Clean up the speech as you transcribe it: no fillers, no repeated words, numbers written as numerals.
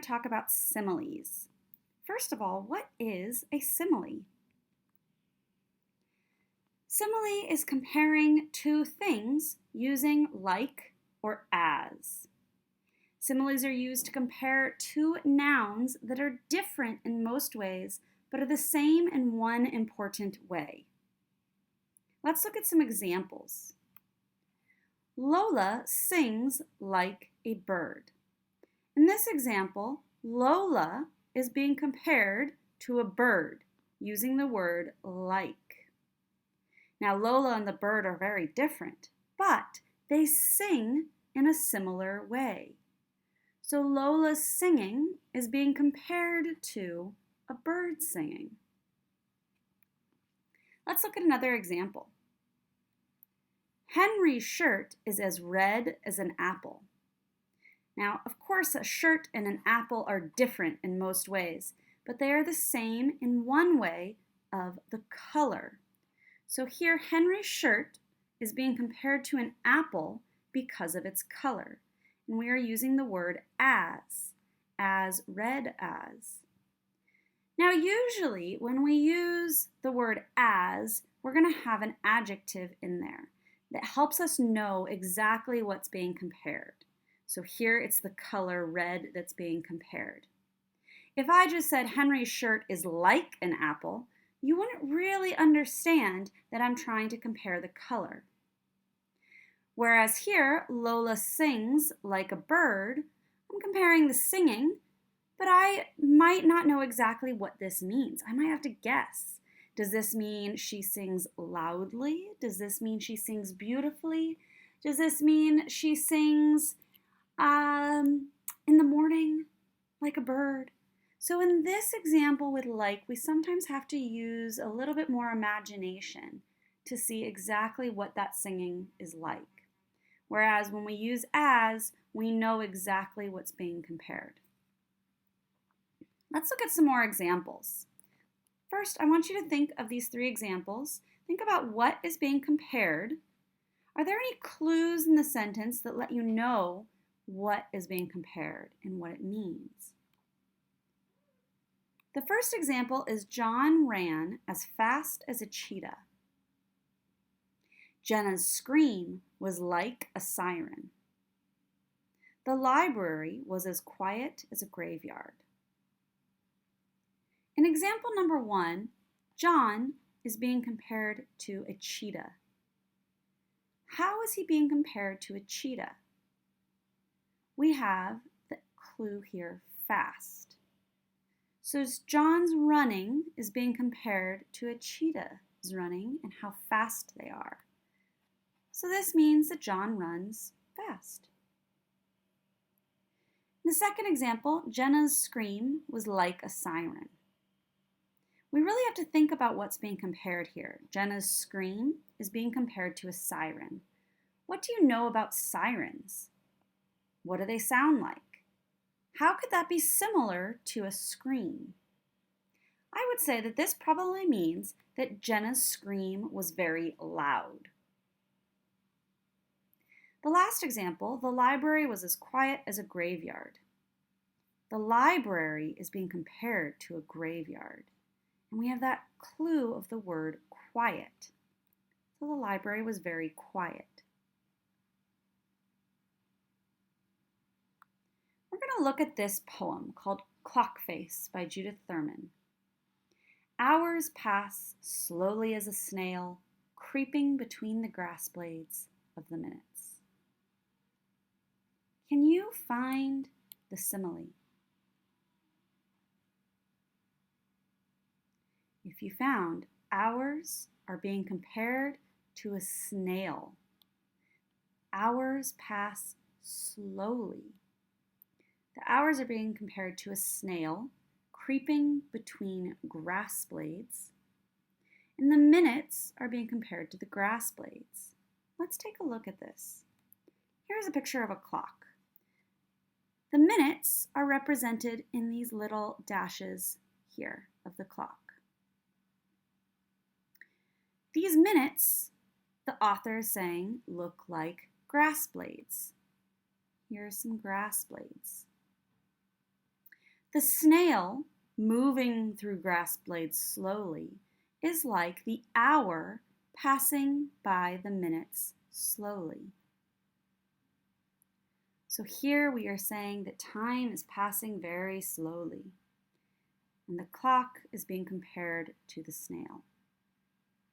talk about similes. First of all, what is a simile? Simile is comparing two things using like or as. Similes are used to compare two nouns that are different in most ways, but are the same in one important way. Let's look at some examples. Lola sings like a bird. In this example, Lola is being compared to a bird using the word like. Now, Lola and the bird are very different, but they sing in a similar way. So Lola's singing is being compared to a bird singing. Let's look at another example. Henry's shirt is as red as an apple. Now, of course, a shirt and an apple are different in most ways, but they are the same in one way of the color. So here, Henry's shirt is being compared to an apple because of its color. And we are using the word as red as. Now, usually when we use the word as, we're going to have an adjective in there that helps us know exactly what's being compared. So here it's the color red that's being compared. If I just said Henry's shirt is like an apple, you wouldn't really understand that I'm trying to compare the color. Whereas here, Lola sings like a bird, I'm comparing the singing, but I might not know exactly what this means. I might have to guess. Does this mean she sings loudly? Does this mean she sings beautifully? Does this mean she sings in the morning like a bird? So in this example with like, we sometimes have to use a little bit more imagination to see exactly what that singing is like. Whereas when we use as, we know exactly what's being compared. Let's look at some more examples. First, I want you to think of these three examples. Think about what is being compared. Are there any clues in the sentence that let you know what is being compared and what it means? The first example is John ran as fast as a cheetah. Jenna's scream was like a siren. The library was as quiet as a graveyard. In example number 1, John is being compared to a cheetah. How is he being compared to a cheetah? We have the clue here, fast. So John's running is being compared to a cheetah's running and how fast they are. So this means that John runs fast. In the second example, Jenna's scream was like a siren. We really have to think about what's being compared here. Jenna's scream is being compared to a siren. What do you know about sirens? What do they sound like? How could that be similar to a scream? I would say that this probably means that Jenna's scream was very loud. The last example, the library was as quiet as a graveyard. The library is being compared to a graveyard. And we have that clue of the word quiet. So the library was very quiet. We're going to look at this poem called Clock Face by Judith Thurman. Hours pass slowly as a snail, creeping between the grass blades of the minutes. Can you find the simile? If you found hours are being compared to a snail, hours pass slowly. The hours are being compared to a snail creeping between grass blades, and the minutes are being compared to the grass blades. Let's take a look at this. Here's a picture of a clock. The minutes are represented in these little dashes here of the clock. These minutes, the author is saying, look like grass blades. Here are some grass blades. The snail, moving through grass blades slowly, is like the hour passing by the minutes slowly. So here we are saying that time is passing very slowly, and the clock is being compared to the snail.